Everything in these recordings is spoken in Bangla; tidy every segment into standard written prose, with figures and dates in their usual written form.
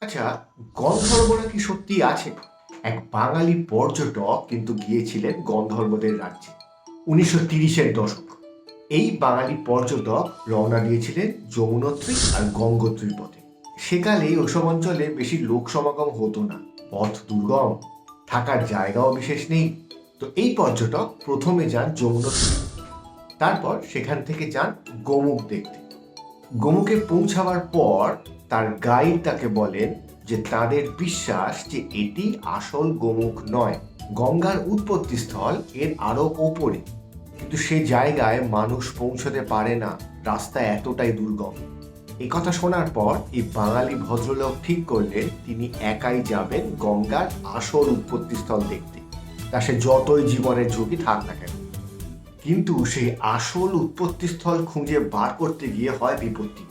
আচ্ছা, গন্ধর্বরা কি সত্যি আছে? এক বাঙালি পর্যটক কিন্তু গিয়েছিলেন গন্ধর্বদের রাজ্যে 1930-এর দশক। এই বাঙালি পর্যটক রওনা দিয়েছিলেন যমুনোত্রী আর গঙ্গোত্রীর পথে। সেকালে ওসব অঞ্চলে বেশি লোক সমাগম হতো না, পথ দুর্গম, থাকার জায়গাও বিশেষ নেই। তো এই পর্যটক প্রথমে যান যমুনোত্রী, তারপর সেখান থেকে যান গোমুখ দেখতে। গোমুখে পৌঁছাবার পর তার গাইড তাকে বলেন যে তাদের বিশ্বাস যে এটি আসল গোমুখ নয়, গঙ্গার উৎপত্তিস্থল এর আরো ওপরে, কিন্তু সে জায়গায় মানুষ পৌঁছতে পারে না, রাস্তা এতটাই দুর্গম। এই কথা শোনার পর এই বাঙালি ভদ্রলোক ঠিক করলেন তিনি একাই যাবেন গঙ্গার আসল উৎপত্তিস্থল দেখতে, তা সে যতই জীবনের ঝুঁকি থাক না কেন। কিন্তু সেই আসল উৎপত্তিস্থল খুঁজে বার করতে গিয়ে হয় বিপত্তি।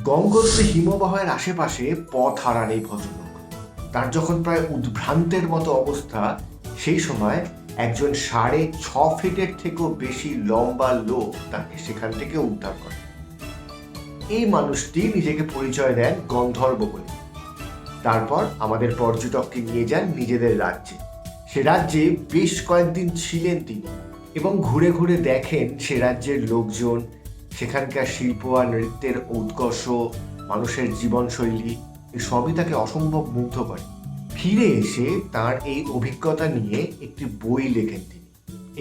গঙ্গোত্রী হিমবাহের আশেপাশে পথ হারান এই ভদ্রলোক। তার যখন প্রায় উদ্ভ্রান্তের মতো অবস্থা, সেই সময় একজন 6.5 ফিটের থেকেও বেশি লম্বা লোক তাকে সেখান থেকে উদ্ধার করে। এই মানুষটি নিজেকে পরিচয় দেন গন্ধর্ব বলে। তারপর আমাদের পর্যটককে নিয়ে যান নিজেদের রাজ্যে। সে রাজ্যে বেশ কয়েকদিন ছিলেন তিনি এবং ঘুরে ঘুরে দেখেন সে রাজ্যের লোকজন, সেখানকার শিল্প আর নৃত্যের উৎকর্ষ, মানুষের জীবনশৈলী, সবই তাকে অসম্ভব মুগ্ধ করে। ফিরে এসে তার এই অভিজ্ঞতা নিয়ে একটি বই লেখেন তিনি।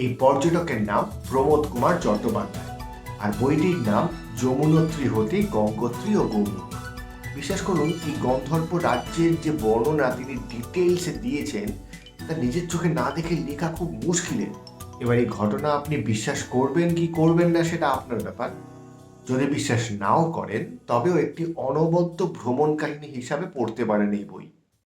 এই পর্যটকের নাম প্রমোদ কুমার চট্টোপাধ্যায়, আর বইটির নাম যমুনোত্রী হতে গঙ্গোত্রী ও গৌমুখ। বিশ্বাস করুন, এই গন্ধর্ব রাজ্যের যে বর্ণনা তিনি ডিটেইলসে দিয়েছেন, তা নিজের চোখে না দেখে লেখা খুব মুশকিলের। এবার এই ঘটনা আপনি বিশ্বাস করবেন কি করবেন না সেটা আপনার ব্যাপার। যদি বিশ্বাস নাও করেন তবেও একটি অনবদ্য ভ্রমণ কাহিনী হিসাবে পড়তে পারেন এই বই।